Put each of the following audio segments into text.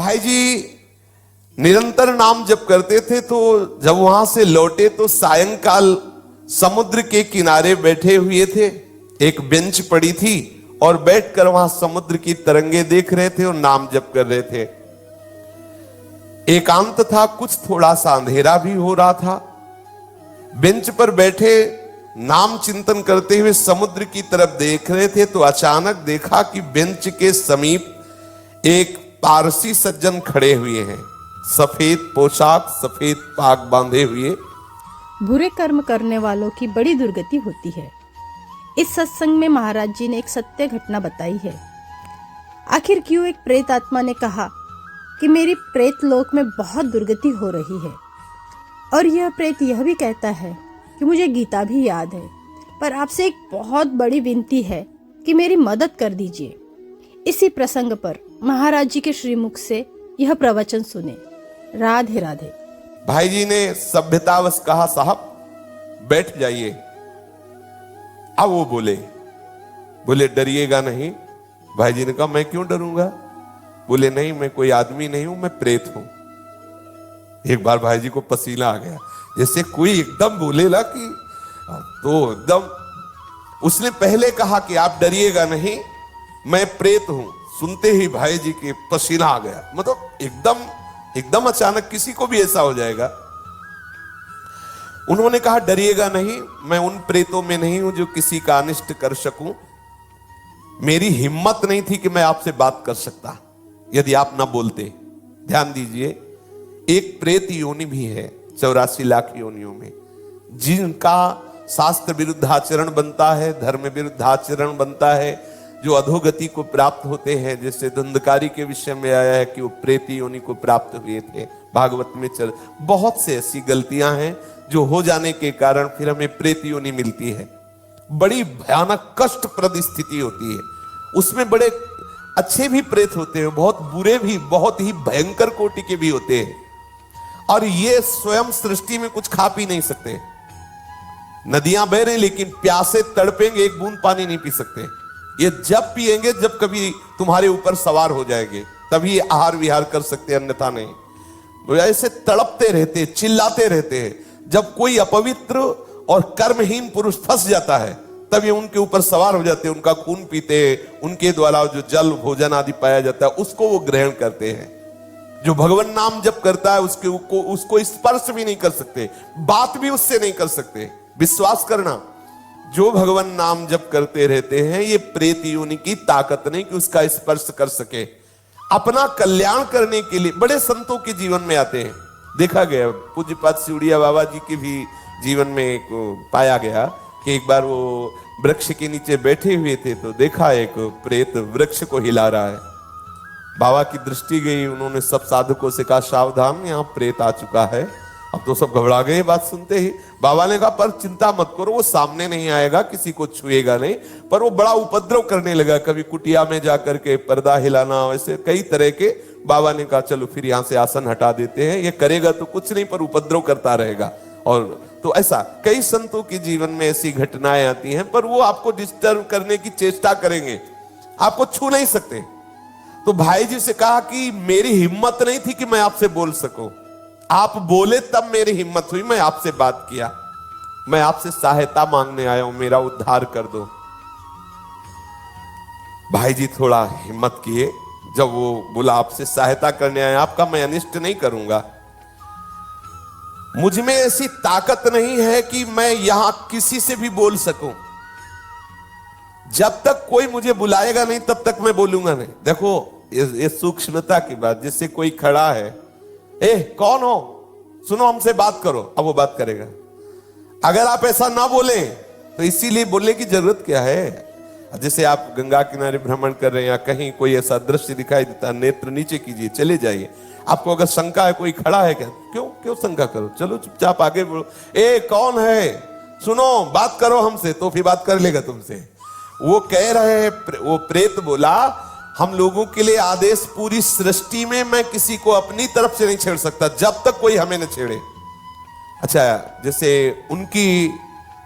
भाई जी निरंतर नाम जप करते थे, तो जब वहां से लौटे तो सायंकाल समुद्र के किनारे बैठे हुए थे। एक बेंच पड़ी थी और बैठकर वहां समुद्र की तरंगे देख रहे थे और नाम जप कर रहे थे। एकांत था, कुछ थोड़ा सा अंधेरा भी हो रहा था। बेंच पर बैठे नाम चिंतन करते हुए समुद्र की तरफ देख रहे थे, तो अचानक देखा कि बेंच के समीप एक पारसी सज्जन खड़े हुए हैं। सफेद पोशाक, सफेद पाग बांधे हुए। बुरे कर्म करने वालों की बड़ी दुर्गति होती है। इस सत्संग में महाराज जी ने एक सत्य घटना बताई है। आखिर क्यों एक प्रेत आत्मा ने कहा कि मेरी प्रेत लोक में बहुत दुर्गति हो रही है, और यह प्रेत यह भी कहता है कि मुझे गीता भी याद है, पर आपसे एक बहुत बड़ी विनती है कि मेरी मदद कर दीजिए। इसी प्रसंग पर महाराज जी के श्रीमुख से यह प्रवचन सुने। राधे राधे। भाई जी ने सभ्यतावश कहा, साहब बैठ जाइए। अब वो बोले डरिएगा नहीं। भाई जी ने कहा, मैं क्यों डरूंगा? बोले नहीं, मैं कोई आदमी नहीं हूं, मैं प्रेत हूं। एक बार भाई जी को पसीना आ गया, जैसे कोई एकदम बोले ना कि, तो एकदम उसने पहले कहा कि आप डरिएगा नहीं, मैं प्रेत हूं। सुनते ही भाई जी के पसीना आ गया। मतलब एकदम अचानक किसी को भी ऐसा हो जाएगा। उन्होंने कहा, डरिएगा नहीं, मैं उन प्रेतों में नहीं हूं जो किसी का अनिष्ट कर सकूं। मेरी हिम्मत नहीं थी कि मैं आपसे बात कर सकता यदि आप ना बोलते। ध्यान दीजिए, एक प्रेत योनि भी है 84 लाख योनियों में, जिनका शास्त्र विरुद्ध आचरण बनता है, धर्म विरुद्ध आचरण बनता है, जो अधोगति को प्राप्त होते हैं। जैसे धुंधकारी के विषय में आया है कि वो प्रेत योनि को प्राप्त हुए थे, भागवत में चल। बहुत से ऐसी गलतियां हैं जो हो जाने के कारण फिर हमें प्रेत योनि मिलती है। बड़ी भयानक कष्टप्रद स्थिति होती है। उसमें बड़े अच्छे भी प्रेत होते हैं, बहुत बुरे भी, बहुत ही भयंकर कोटि के भी होते हैं। और ये स्वयं सृष्टि में कुछ खा पी नहीं सकते। नदियां बह रही लेकिन प्यासे तड़पेंगे, एक बूंद पानी नहीं पी सकते। ये जब पिएंगे जब कभी तुम्हारे ऊपर सवार हो जाएंगे, तभी आहार विहार कर सकते, अन्यथा नहीं। तो ऐसे तड़पते रहते, चिल्लाते रहते हैं। जब कोई अपवित्र और कर्महीन पुरुष फंस जाता है, तब ये उनके ऊपर सवार हो जाते हैं, उनका खून पीते हैं, उनके द्वारा जो जल भोजन आदि पाया जाता है उसको वो ग्रहण करते हैं। जो भगवान नाम जप करता है उसको स्पर्श भी नहीं कर सकते, बात भी उससे नहीं कर सकते। विश्वास करना, जो भगवान नाम जप करते रहते हैं, ये प्रेत योनि की ताकत नहीं कि उसका स्पर्श कर सके। अपना कल्याण करने के लिए बड़े संतों के जीवन में आते हैं। देखा गया, पूज्यपाद सिउड़िया बाबा जी के भी जीवन में एक पाया गया कि एक बार वो वृक्ष के नीचे बैठे हुए थे, तो देखा एक प्रेत वृक्ष को हिला रहा है। बाबा की दृष्टि गई, उन्होंने सब साधकों से कहा, सावधान, यहाँ प्रेत आ चुका है। अब तो सब घबरा गए बात सुनते ही। बाबा ने कहा, पर चिंता मत करो, वो सामने नहीं आएगा, किसी को छुएगा नहीं। पर वो बड़ा उपद्रव करने लगा, कभी कुटिया में जाकर के पर्दा हिलाना, वैसे कई तरह के। बाबा ने कहा, चलो फिर यहां से आसन हटा देते हैं, ये करेगा तो कुछ नहीं पर उपद्रव करता रहेगा। और तो ऐसा कई संतों के जीवन में ऐसी घटनाएं आती हैं, पर वो आपको डिस्टर्ब करने की चेष्टा करेंगे, आपको छू नहीं सकते। तो भाई जी से कहा कि मेरी हिम्मत नहीं थी कि मैं आपसे बोल सकूं, आप बोले तब मेरी हिम्मत हुई, मैं आपसे बात किया। मैं आपसे सहायता मांगने आया हूं, मेरा उद्धार कर दो। भाई जी थोड़ा हिम्मत किए। जब वो बोला, आपसे सहायता करने आया, आपका मैं अनिष्ट नहीं करूंगा, मुझ में ऐसी ताकत नहीं है कि मैं यहां किसी से भी बोल सकूं। जब तक कोई मुझे बुलाएगा नहीं तब तक मैं बोलूंगा नहीं। देखो ये सूक्ष्मता की बात। जैसे कोई खड़ा है, ए कौन हो, सुनो हमसे बात करो, अब वो बात करेगा। अगर आप ऐसा ना बोले तो इसीलिए बोलने की जरूरत क्या है। जैसे आप गंगा किनारे भ्रमण कर रहे हैं या कहीं कोई ऐसा दृश्य दिखाई देता, नेत्र नीचे कीजिए, चले जाइए। आपको अगर शंका है कोई खड़ा है क्या, क्यों शंका करो, चलो चुपचाप आगे बढ़ो। ए कौन है, सुनो बात करो हमसे, तो फिर बात कर लेगा तुमसे। वो कह रहे हैं, वो प्रेत बोला, हम लोगों के लिए आदेश पूरी सृष्टि में मैं किसी को अपनी तरफ से नहीं छेड़ सकता जब तक कोई हमें न छेड़े। अच्छा, जैसे उनकी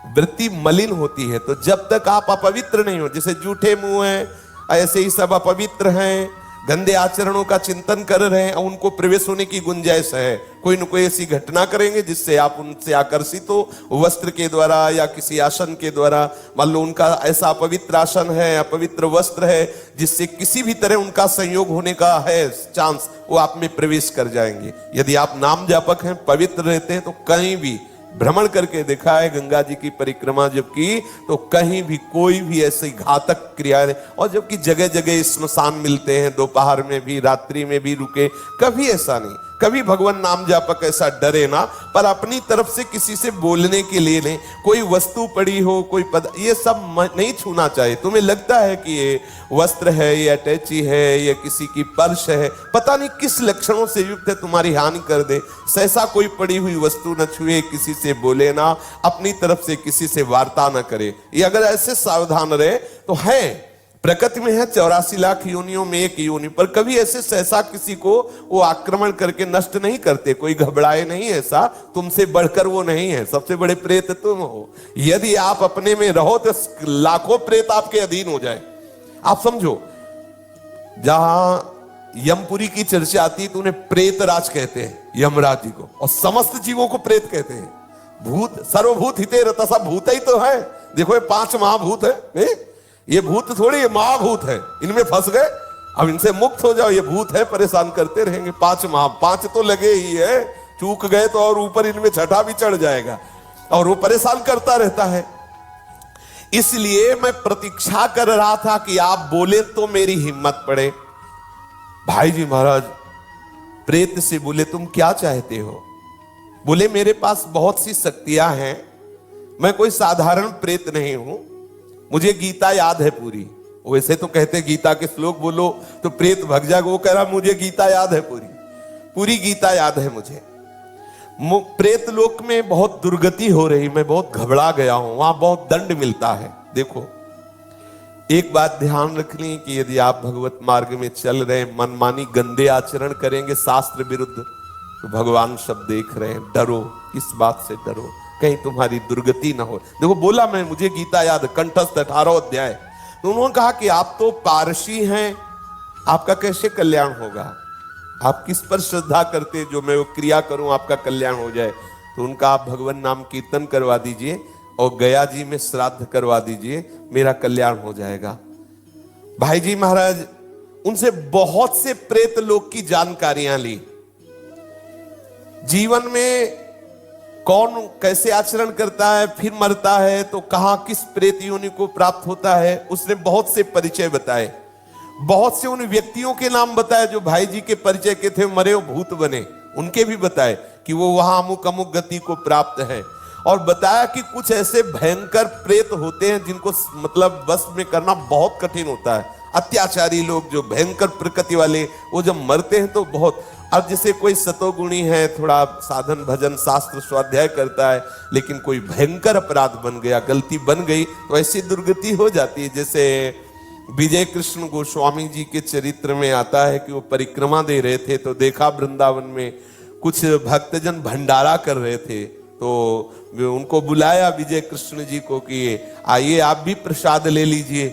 वृत्ति मलिन होती है, तो जब तक आप अपवित्र नहीं हो, जैसे जूठे मुंह हैं, ऐसे ही सब अपवित्र हैं, गंदे आचरणों का चिंतन कर रहे हैं, उनको प्रवेश होने की गुंजाइश है। कोई न कोई ऐसी घटना करेंगे जिससे आप उनसे आकर्षित हो, वस्त्र के द्वारा या किसी आसन के द्वारा। मान लो उनका ऐसा अपवित्र आसन है, अपवित्र वस्त्र है, जिससे किसी भी तरह उनका संयोग होने का है चांस, वो आप में प्रवेश कर जाएंगे। यदि आप नाम जापक हैं, पवित्र रहते हैं, तो कहीं भी भ्रमण करके देखा है, गंगा जी की परिक्रमा जब की तो कहीं भी कोई भी ऐसी घातक क्रिया नहीं। और जबकि जगह जगह स्मशान मिलते हैं, दोपहर में भी रात्रि में भी रुके, कभी ऐसा नहीं। कभी भगवान नाम जापक ऐसा डरे ना, पर अपनी तरफ से किसी से बोलने के लिए नहीं। कोई वस्तु पड़ी हो, कोई पद, ये सब नहीं छूना चाहिए। तुम्हें लगता है कि ये वस्त्र है, ये अटैची है, ये किसी की पर्स है, पता नहीं किस लक्षणों से युक्त है, तुम्हारी हानि कर दे, सहसा कोई पड़ी हुई वस्तु न छुए, किसी से बोले ना, अपनी तरफ से किसी से वार्ता न करे। ये अगर ऐसे सावधान रहे तो है। प्रकृति में है 84 लाख योनियों में एक योनि, पर कभी ऐसे सहसा किसी को वो आक्रमण करके नष्ट नहीं करते। कोई घबराए नहीं, ऐसा तुमसे बढ़कर वो नहीं है। सबसे बड़े प्रेत तुम हो। यदि आप अपने में रहो तो लाखों प्रेत आपके अधीन हो जाए। आप समझो, जहां यमपुरी की चर्चा आती है तो उन्हें प्रेत राज कहते हैं, यमराज जी को, और समस्त जीवों को प्रेत कहते हैं। भूत सर्वभूत हिते रता, सब भूत ही तो है। देखो ये 5 महाभूत है, ये भूत थोड़ी, ये महाभूत है। इनमें फंस गए, अब इनसे मुक्त हो जाओ। ये भूत है, परेशान करते रहेंगे। 5 तो लगे ही है, चूक गए तो और ऊपर इनमें छठा भी चढ़ जाएगा, और वो परेशान करता रहता है। इसलिए मैं प्रतीक्षा कर रहा था कि आप बोले तो मेरी हिम्मत पड़े। भाई जी महाराज प्रेत से बोले, तुम क्या चाहते हो? बोले, मेरे पास बहुत सी शक्तियां हैं, मैं कोई साधारण प्रेत नहीं हूं, मुझे गीता याद है पूरी। वैसे तो कहते गीता के श्लोक बोलो तो प्रेत भग जाएगा, वो कह रहा मुझे गीता याद है पूरी गीता याद है मुझे। प्रेत लोक में बहुत दुर्गति हो रही, मैं बहुत घबरा गया हूं, वहां बहुत दंड मिलता है। देखो एक बात ध्यान रख ली कि यदि आप भगवत मार्ग में चल रहे, मनमानी गंदे आचरण करेंगे शास्त्र विरुद्ध, तो भगवान सब देख रहे हैं। डरो, इस बात से डरो, कहीं तुम्हारी दुर्गति ना हो। देखो बोला मैं, मुझे गीता याद, कंठस्थ 18 अध्याय। तो उन्होंने कहा कि आप तो पारसी हैं, आपका कैसे कल्याण होगा? आप किस पर श्रद्धा करते जो मैं वो क्रिया करूं आपका कल्याण हो जाए? तो उनका आप भगवान नाम कीर्तन करवा दीजिए और गया जी में श्राद्ध करवा दीजिए, मेरा कल्याण हो जाएगा। भाई जी महाराज उनसे बहुत से प्रेत लोक की जानकारियां ली। जीवन में कौन कैसे आचरण करता है, फिर मरता है तो कहां किस प्रेत योनि को प्राप्त होता है, उसने बहुत से परिचय बताए। बहुत से उन व्यक्तियों के नाम बताए जो भाई जी के परिचय के थे, मरे वो भूत बने, उनके भी बताए कि वो वहां अमुक अमुक गति को प्राप्त है। और बताया कि कुछ ऐसे भयंकर प्रेत होते हैं जिनको मतलब बस में करना बहुत कठिन होता है। अत्याचारी लोग जो भयंकर प्रकृति वाले, वो जब मरते हैं तो बहुत। अब जैसे कोई सतोगुणी है, थोड़ा साधन भजन शास्त्र स्वाध्याय करता है, लेकिन कोई भयंकर अपराध बन गया, गलती बन गई, तो ऐसी दुर्गति हो जाती है। जैसे विजय कृष्ण गोस्वामी जी के चरित्र में आता है कि वो परिक्रमा दे रहे थे, तो देखा वृंदावन में कुछ भक्तजन भंडारा कर रहे थे, तो उनको बुलाया विजय कृष्ण जी को कि आइए आप भी प्रसाद ले लीजिए।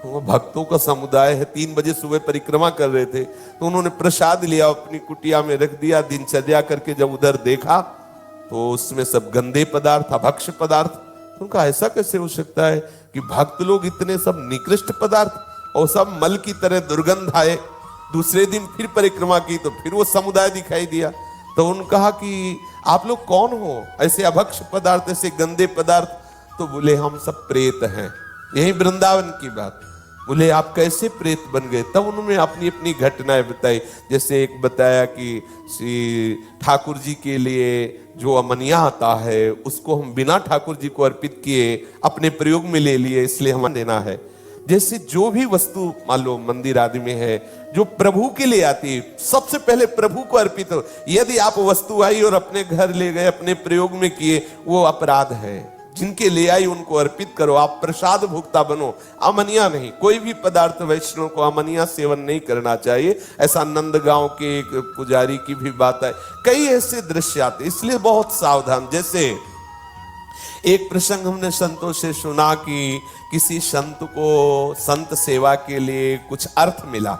वो भक्तों का समुदाय है, 3 बजे सुबह परिक्रमा कर रहे थे, तो उन्होंने प्रसाद लिया, अपनी कुटिया में रख दिया। दिनचर्या करके जब उधर देखा तो उसमें सब गंदे पदार्थ, अभक्ष्य पदार्थ। उनका ऐसा कैसे हो सकता है कि भक्त लोग इतने सब निकृष्ट पदार्थ, और सब मल की तरह दुर्गंध आए। दूसरे दिन फिर परिक्रमा की तो फिर वो समुदाय दिखाई दिया। तो उन्होंने कहा कि आप लोग कौन हो, ऐसे अभक्ष्य पदार्थ, ऐसे गंदे पदार्थ? तो बोले हम सब प्रेत हैं। यही वृंदावन की बात। बोले आप कैसे प्रेत बन गए? तब उन्होंने अपनी अपनी घटनाएं बताई। जैसे एक बताया कि श्री ठाकुर जी के लिए जो अमनिया आता है उसको हम बिना ठाकुर जी को अर्पित किए अपने प्रयोग में ले लिए, इसलिए हमें देना है। जैसे जो भी वस्तु मान लो मंदिर आदि में है जो प्रभु के लिए आती है, सबसे पहले प्रभु को अर्पित हो। यदि आप वस्तु आई और अपने घर ले गए, अपने प्रयोग में किए, वो अपराध है। जिनके ले आई उनको अर्पित करो, आप प्रसाद भुगता बनो, अमनिया नहीं। कोई भी पदार्थ वैष्णव को अमनिया सेवन नहीं करना चाहिए। ऐसा नंदगांव के एक पुजारी की भी बात है। कई ऐसे दृश्य आते, इसलिए बहुत सावधान। जैसे एक प्रसंग हमने संतों से सुना कि किसी संत को संत सेवा के लिए कुछ अर्थ मिला,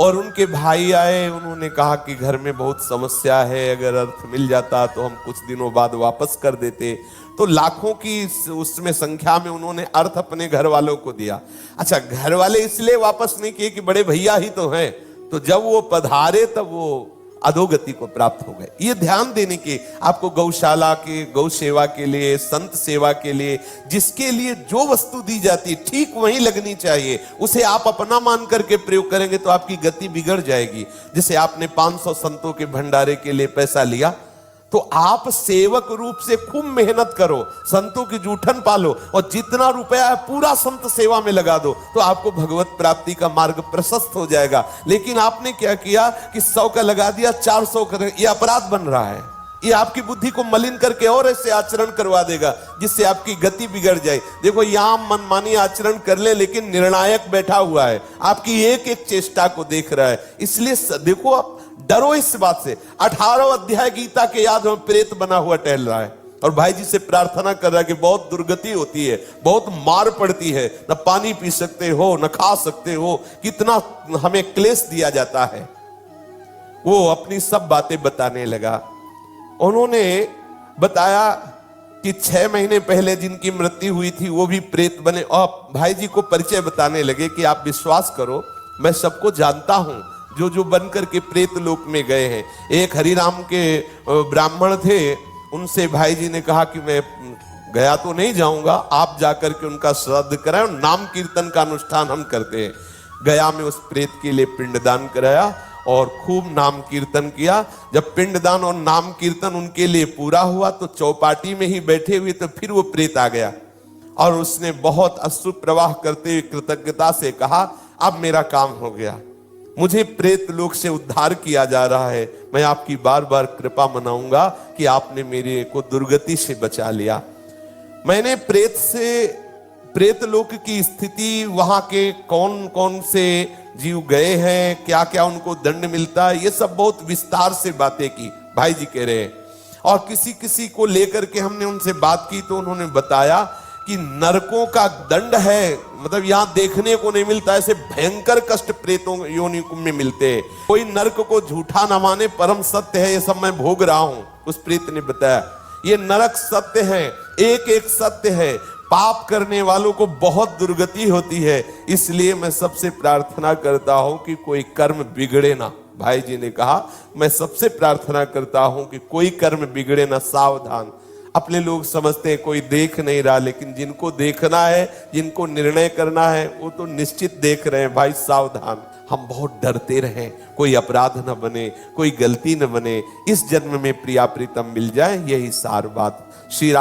और उनके भाई आए, उन्होंने कहा कि घर में बहुत समस्या है, अगर अर्थ मिल जाता तो हम कुछ दिनों बाद वापस कर देते। तो लाखों की उसमें संख्या में उन्होंने अर्थ अपने घर वालों को दिया। अच्छा, घर वाले इसलिए वापस नहीं किए कि बड़े भैया ही तो हैं, तो जब वो पधारे तब वो अधोगति को प्राप्त हो गए। ये ध्यान देने के, आपको गौशाला के, गौ सेवा के लिए, संत सेवा के लिए, जिसके लिए जो वस्तु दी जाती है ठीक वही लगनी चाहिए। उसे आप अपना मान करके प्रयोग करेंगे तो आपकी गति बिगड़ जाएगी। जैसे आपने 500 संतों के भंडारे के लिए पैसा लिया, तो आप सेवक रूप से खूब मेहनत करो, संतों की जूठन पालो, और जितना रुपया है पूरा संत सेवा में लगा दो, तो आपको भगवत प्राप्ति का मार्ग प्रशस्त हो जाएगा। लेकिन आपने क्या किया कि 100 का लगा दिया, 400 का, ये अपराध बन रहा है। ये आपकी बुद्धि को मलिन करके और ऐसे आचरण करवा देगा जिससे आपकी गति बिगड़ जाए। देखो, यहां मनमानी आचरण कर ले, लेकिन निर्णायक बैठा हुआ है, आपकी एक एक चेष्टा को देख रहा है। इसलिए देखो, आप डरो इस बात से। 18 अध्याय गीता के याद में प्रेत बना हुआ टहल रहा है और भाई जी से प्रार्थना कर रहा है कि बहुत दुर्गति होती है, बहुत मार पड़ती है, न पानी पी सकते हो, न खा सकते हो, कितना हमें क्लेश दिया जाता है। वो अपनी सब बातें बताने लगा। उन्होंने बताया कि 6 महीने पहले जिनकी मृत्यु हुई थी वो भी प्रेत बने, और भाई जी को परिचय बताने लगे कि आप विश्वास करो, मैं सबको जानता हूं जो जो बनकर के प्रेत लोक में गए हैं। एक हरिराम के ब्राह्मण थे, उनसे भाई जी ने कहा कि मैं गया तो नहीं जाऊंगा, आप जाकर के उनका श्राद्ध कराएं, और नाम कीर्तन का अनुष्ठान हम करते हैं। गया में उस प्रेत के लिए पिंडदान कराया और खूब नाम कीर्तन किया। जब पिंडदान और नाम कीर्तन उनके लिए पूरा हुआ तो चौपाटी में ही बैठे हुए तो फिर वो प्रेत आ गया और उसने बहुत अश्रु प्रवाह करते हुए कृतज्ञता से कहा, अब मेरा काम हो गया, मुझे प्रेत लोक से उद्धार किया जा रहा है, मैं आपकी बार बार कृपा मनाऊंगा कि आपने मेरे को दुर्गति से बचा लिया। मैंने प्रेत लोक की स्थिति, वहां के कौन कौन से जीव गए हैं, क्या क्या उनको दंड मिलता है, ये सब बहुत विस्तार से बातें की, भाई जी कह रहे हैं। और किसी किसी को लेकर के हमने उनसे बात की तो उन्होंने बताया कि नरकों का दंड है, मतलब यहां देखने को नहीं मिलता, ऐसे भयंकर कष्ट प्रेतों योनि में मिलते हैं। कोई नरक को झूठा न माने, परम सत्य है, ये सब मैं भोग रहा हूं। उस प्रेत ने बताया ये नरक सत्य है, एक एक सत्य है, पाप करने वालों को बहुत दुर्गति होती है। इसलिए मैं सबसे प्रार्थना करता हूं कि कोई कर्म बिगड़े ना। भाई जी ने कहा, मैं सबसे प्रार्थना करता हूं कि कोई कर्म बिगड़े ना, सावधान। अपने लोग समझते हैं कोई देख नहीं रहा, लेकिन जिनको देखना है, जिनको निर्णय करना है, वो तो निश्चित देख रहे हैं। भाई सावधान, हम बहुत डरते रहें, कोई अपराध न बने, कोई गलती न बने, इस जन्म में प्रिया प्रीतम मिल जाए, यही सार बात। श्री